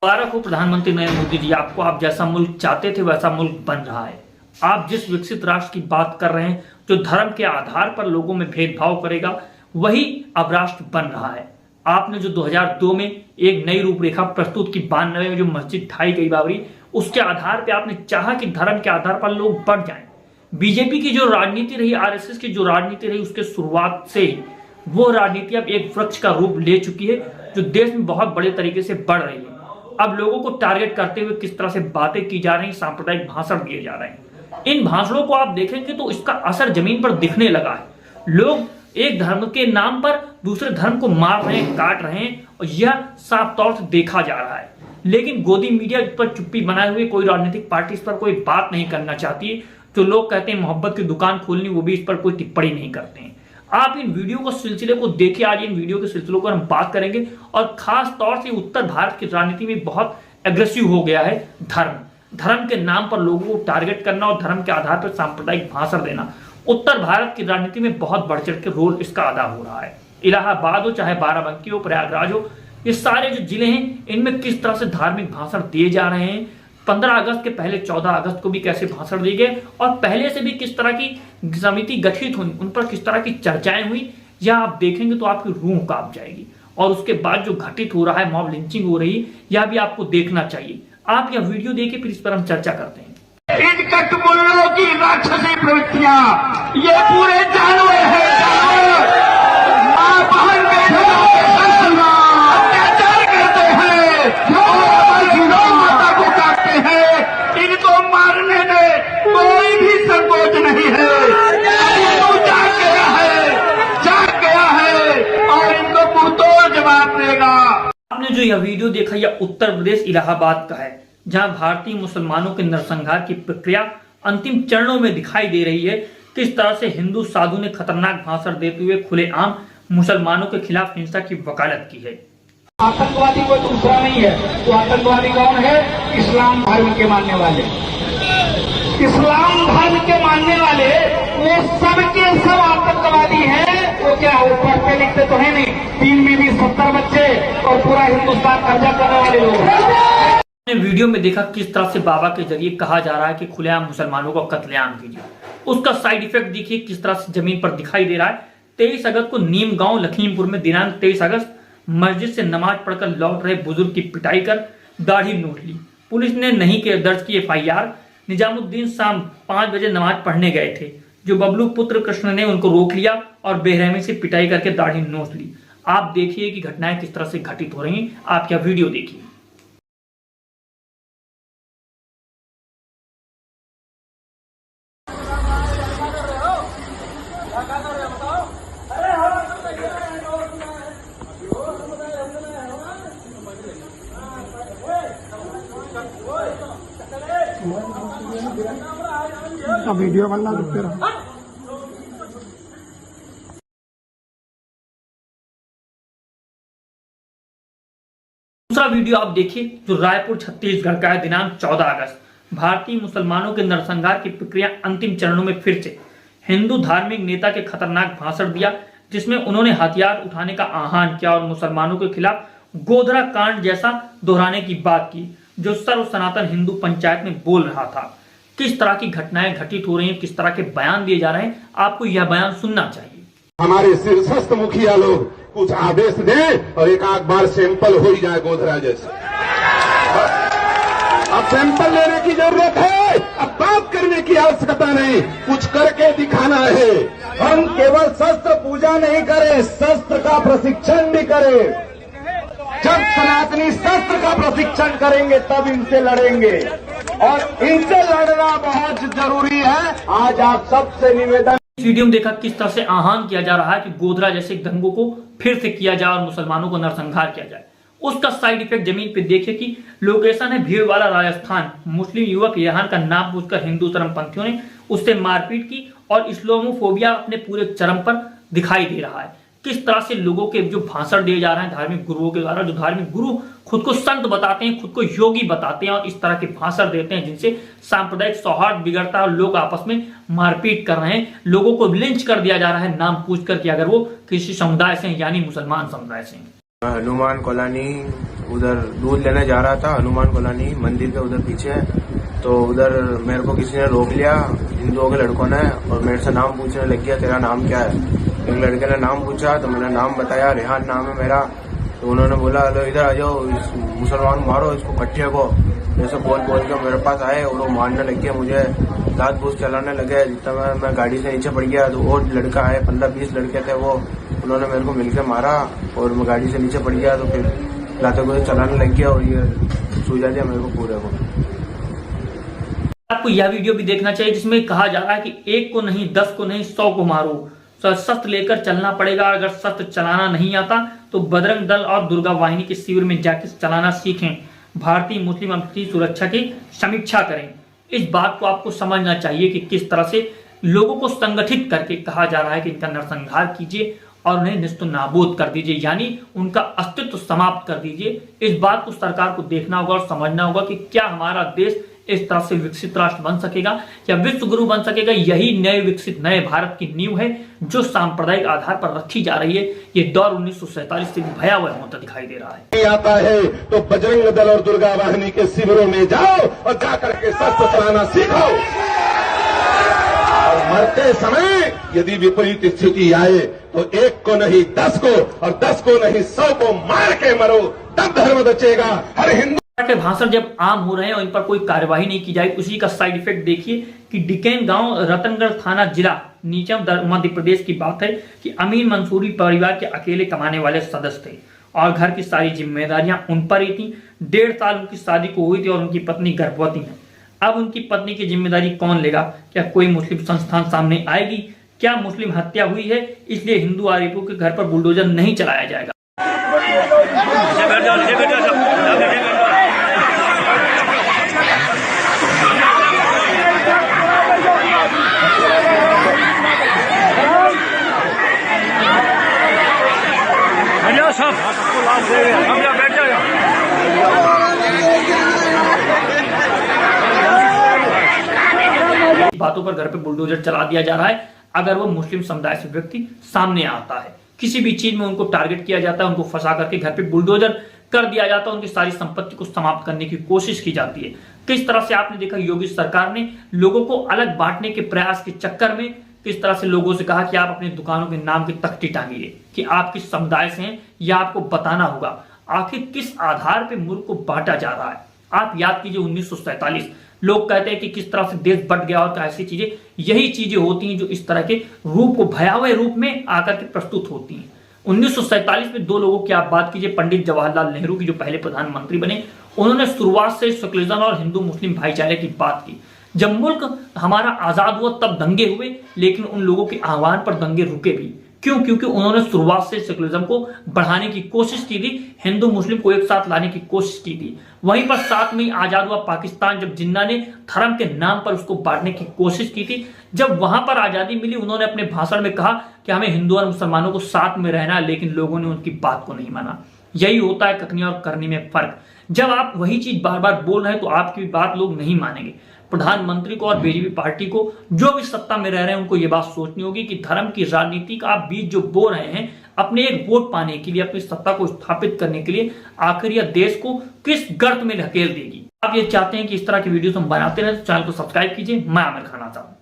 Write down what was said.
मुबारक हो प्रधानमंत्री नरेंद्र मोदी जी आपको। आप जैसा मुल्क चाहते थे वैसा मुल्क बन रहा है। आप जिस विकसित राष्ट्र की बात कर रहे हैं जो धर्म के आधार पर लोगों में भेदभाव करेगा वही अब राष्ट्र बन रहा है। आपने जो 2002 में एक नई रूपरेखा प्रस्तुत की 92 में जो मस्जिद ढाई गई बाबरी, उसके आधार पर आपने चाहा कि धर्म के आधार पर लोग बढ़ जाएं। बीजेपी की जो राजनीति रही, आरएसएस की जो राजनीति रही, उसके शुरुआत से ही वो राजनीति अब एक वृक्ष का रूप ले चुकी है जो देश में बहुत बड़े तरीके से बढ़ रही है। अब लोगों को टारगेट करते हुए किस तरह से बातें की जा रही, सांप्रदायिक भाषण दिए जा रहे हैं। इन भाषणों को आप देखेंगे तो इसका असर जमीन पर दिखने लगा है। लोग एक धर्म के नाम पर दूसरे धर्म को मार रहे हैं, काट रहे हैं और यह साफ तौर से देखा जा रहा है। लेकिन गोदी मीडिया इस पर चुप्पी बनाए हुए कोई राजनीतिक पार्टी इस पर कोई बात नहीं करना चाहती है। जो लोग कहते हैं मोहब्बत की दुकान खोलनी, वो भी इस पर कोई टिप्पणी नहीं करते हैं। आप इन वीडियो को सिलसिले को देखिए। आज इन वीडियो के सिलसिलों पर हम बात करेंगे और खास तौर से उत्तर भारत की राजनीति में बहुत एग्रेसिव हो गया है धर्म के नाम पर लोगों को टारगेट करना और धर्म के आधार पर सांप्रदायिक भाषण देना। उत्तर भारत की राजनीति में बहुत बढ़ चढ़ के रोल इसका अदा हो रहा है। इलाहाबाद हो चाहे बाराबंकी हो, प्रयागराज हो, ये सारे जो जिले हैं इनमें किस तरह से धार्मिक भाषण दिए जा रहे हैं। 15 अगस्त के पहले 14 अगस्त को भी कैसे भाषण दिए गए और पहले से भी किस तरह की समिति गठित हुई, उन पर किस तरह की चर्चाएं हुई, यह आप देखेंगे तो आपकी रूह कांप जाएगी। और उसके बाद जो घटित हो रहा है, मॉब लिंचिंग हो रही है, यह भी आपको देखना चाहिए। आप यह वीडियो देखिए, फिर इस पर हम चर्चा करते हैं। इन कटमुल्लों की राक्षसी प्रवृत्तियां ये पूरे जानवर है, मां बहन अत्याचार करते हैं और माता को काटते हैं। इनको मारने में कोई भी संकोच नहीं है। जाग गया है और इनको मुंहतोड़ जवाब देगा। आपने जो यह वीडियो देखा यह उत्तर प्रदेश इलाहाबाद का है, जहां भारतीय मुसलमानों के नरसंहार की प्रक्रिया अंतिम चरणों में दिखाई दे रही है। किस तरह से हिंदू साधु ने खतरनाक भाषण देते हुए खुलेआम मुसलमानों के खिलाफ हिंसा की वकालत की है। आतंकवादी कोई दूसरा नहीं है। तो आतंकवादी कौन है? इस्लाम धर्म के मानने वाले। इस्लाम धर्म के मानने वाले वो सब के सब आतंकवादी हैं। वो क्या, वो पढ़ते लिखते तो है नहीं, 3 बीवी 70 बच्चे और पूरा हिंदुस्तान कब्जा करने वाले लोग हैं। वीडियो में देखा किस तरह से बाबा के जरिए कहा जा रहा है कि खुलेआम मुसलमानों को कत्लेआम कीजिए। उसका साइड इफेक्ट देखिए किस तरह से जमीन पर दिखाई दे रहा है। 23 अगस्त को नीम गांव लखीमपुर में दिनांक 23 अगस्त मस्जिद से नमाज पढ़कर लौट रहे बुजुर्ग की पिटाई कर दाढ़ी नोच ली। पुलिस ने नहीं दर्ज की FIR। निजामुद्दीन शाम 5 बजे नमाज पढ़ने गए थे। जो बबलू पुत्र कृष्ण ने उनको रोक लिया और बेरहमी से पिटाई करके दाढ़ी नोच ली। आप देखिए कि घटनाएं किस तरह से घटित हो रही हैं। आप क्या वीडियो देखिए। वीडियो बनना देखते रहो। दूसरा वीडियो आप देखिए जो रायपुर छत्तीसगढ़ का है, दिनांक 14 अगस्त। भारतीय मुसलमानों के नरसंहार की प्रक्रिया अंतिम चरणों में फिर से हिंदू धार्मिक नेता के खतरनाक भाषण दिया, जिसमें उन्होंने हथियार उठाने का आह्वान किया और मुसलमानों के खिलाफ गोधरा कांड जैसा दोहराने की बात की जो सर्व सनातन हिंदू पंचायत में बोल रहा था। किस तरह की घटनाएं घटित हो रही हैं, किस तरह के बयान दिए जा रहे हैं, आपको यह बयान सुनना चाहिए। हमारे शीर्षस्थ मुखिया लोग कुछ आदेश दें और एक आध बार सैंपल हो ही जाए गोधरा जैसे। अब सैंपल लेने की जरूरत है, अब बात करने की आवश्यकता नहीं, कुछ करके दिखाना है। हम केवल शस्त्र पूजा नहीं करें, शस्त्र का प्रशिक्षण भी करें। जब सनातनी शस्त्र का प्रशिक्षण करेंगे तब इनसे लड़ेंगे और इनसे लड़ना बहुत जरूरी है। आज आप सबसे निवेदन, इस वीडियो में देखा किस तरह से आह्वान किया जा रहा है कि गोधरा जैसे दंगों को फिर से किया जाए और मुसलमानों को नरसंहार किया जाए। उसका साइड इफेक्ट जमीन पे देखिए कि लोकेशन है भीड़ वाला राजस्थान। मुस्लिम युवक यहाँ का नाम पूछकर हिंदू चरमपंथियों ने उससे मारपीट की और इस्लामोफोबिया अपने पूरे चरम पर दिखाई दे रहा है। किस तरह से लोगों के जो भाषण दिए जा रहे हैं धार्मिक गुरुओं के द्वारा, जो धार्मिक गुरु खुद को संत बताते हैं, खुद को योगी बताते हैं और इस तरह के भाषण देते हैं जिनसे सांप्रदायिक सौहार्द बिगड़ता है और लोग आपस में मारपीट कर रहे हैं, लोगों को लिंच कर दिया जा रहा है नाम पूछ कर कि अगर वो किसी समुदाय से हैं, यानी मुसलमान समुदाय से हैं। हनुमान कॉलोनी उधर दूध लेने जा रहा था, हनुमान कॉलोनी मंदिर के उधर पीछे, तो उधर मेरे को किसी ने रोक लिया हिंदुओं के लड़कों ने और मेरे से नाम पूछने लग गया तेरा नाम क्या है। एक लड़के ने नाम पूछा तो मैंने नाम बताया, रेहान नाम है मेरा। तो उन्होंने बोला हेलो इधर आ जाओ, इस मुसलमान मारो इसको कट्ठे को, जैसे बोल के मेरे पास आए और वो मारने लग गया, मुझे दांत बूझ चलाने लगे। जितना मैं गाड़ी से नीचे पड़ गया तो और लड़का आए, 15-20 लड़के थे वो, उन्होंने मेरे को मिलकर मारा और मैं गाड़ी से नीचे पड़ गया। तो फिर लाते को चलाने लग गया और ये सूझा दिया मेरे को पूरे को। आपको यह वीडियो भी देखना चाहिए जिसमें कहा जा रहा है कि 1 को नहीं 10 को नहीं 100 को मारो, शस्त्र लेकर चलना पड़ेगा। अगर शस्त्र चलाना नहीं आता तो बजरंग दल और दुर्गा वाहिनी के शिविर में जाकर चलाना सीखें, भारतीय मुस्लिम अपनी सुरक्षा की समीक्षा करें। इस बात को आपको समझना चाहिए कि किस तरह से लोगों को संगठित करके कहा जा रहा है कि इनका नरसंहार कीजिए और उन्हें निस्त नाबूद कर दीजिए, यानी उनका अस्तित्व समाप्त कर दीजिए। इस बात को सरकार को देखना होगा और समझना होगा कि क्या हमारा देश इस तरह से विकसित राष्ट्र बन सकेगा या विश्व गुरु बन सकेगा। यही नए विकसित नए भारत की नींव है जो सांप्रदायिक आधार पर रखी जा रही है। ये दौर 1947 से भयावह होता दिखाई दे रहा है। आता है तो बजरंग दल और दुर्गा वाहिनी के शिविरों में जाओ और जाकर के शस्त्र चलाना सीखो। और मरते समय यदि विपरीत स्थिति आए तो 1 को नहीं 10 को और 10 को नहीं 100 को मार के मरो, तब धर्म बचेगा। हर हिंदू के भाषण जब आम हो रहे हैं और इन पर कोई कार्यवाही नहीं की जाए, उसी का साइड इफेक्ट देखिए कि डिकेन गांव रतनगढ़ थाना जिला नीचम मध्य प्रदेश की बात है कि अमीन मंसूरी परिवार के अकेले कमाने वाले सदस्य थे और घर की सारी जिम्मेदारियां उन पर ही थी। 1.5 साल उनकी शादी को हुई थी और उनकी पत्नी गर्भवती है। अब उनकी पत्नी की जिम्मेदारी कौन लेगा? क्या कोई मुस्लिम संस्थान सामने आएगी? क्या मुस्लिम हत्या हुई है इसलिए हिंदू आरोपियों के घर पर बुलडोजर नहीं चलाया जाएगा? बातों पर घर पे बुलडोजर चला दिया जा रहा है। अगर वो मुस्लिम समुदाय से व्यक्ति सामने आता है, किसी भी चीज में उनको टारगेट किया जाता है, उनको फंसा करके घर पे बुलडोजर कर दिया जाता है, उनकी सारी संपत्ति को समाप्त करने की कोशिश की जाती है। किस तरह से आपने देखा योगी सरकार ने लोगों को अलग बांटने के प्रयास के चक्कर में किस तरह से लोगों से कहा कि आप अपनी दुकानों के नाम की तख्ती टांगिए कि आप किस समुदाय से हैं, यह आपको बताना होगा। आखिर किस आधार पर मुल्क को बांटा जा रहा है? आप याद कीजिए 1947 लोग कहते हैं कि किस तरह से देश बट गया और ऐसी चीजें, यही चीजें होती हैं जो इस तरह के रूप को भयावह रूप में आकर के प्रस्तुत होती हैं। 1947 में 2 लोगों की आप बात कीजिए, पंडित जवाहरलाल नेहरू की जो पहले प्रधानमंत्री बने, उन्होंने शुरुआत से सेकुलरिज्म और हिंदू मुस्लिम भाईचारे की बात की। जब मुल्क हमारा आजाद हुआ तब दंगे हुए, लेकिन उन लोगों के आह्वान पर दंगे रुके भी। क्यों? क्योंकि उन्होंने शुरुआत से सेकुलरिज्म को बढ़ाने की कोशिश की थी, हिंदू मुस्लिम को एक साथ लाने की कोशिश की थी। वहीं पर साथ में आजाद हुआ पाकिस्तान, जब जिन्ना ने धर्म के नाम पर उसको बांटने की कोशिश की थी। जब वहां पर आजादी मिली, उन्होंने अपने भाषण में कहा कि हमें हिंदू और मुसलमानों को साथ में रहना, लेकिन लोगों ने उनकी बात को नहीं माना। यही होता है कथनी और करनी में फर्क। जब आप वही चीज बार बार बोल रहे हैं तो आपकी बात लोग नहीं मानेंगे। प्रधानमंत्री को और बीजेपी पार्टी को, जो भी सत्ता में रह रहे हैं, उनको ये बात सोचनी होगी कि धर्म की राजनीति का आप बीज जो बो रहे हैं अपने एक वोट पाने के लिए, अपनी सत्ता को स्थापित करने के लिए, आखिर यह देश को किस गर्त में ढकेल देगी। आप ये चाहते हैं कि इस तरह की वीडियो हम बनाते रहे तो चैनल को सब्सक्राइब कीजिए। मैं आमिर खान आता हूं।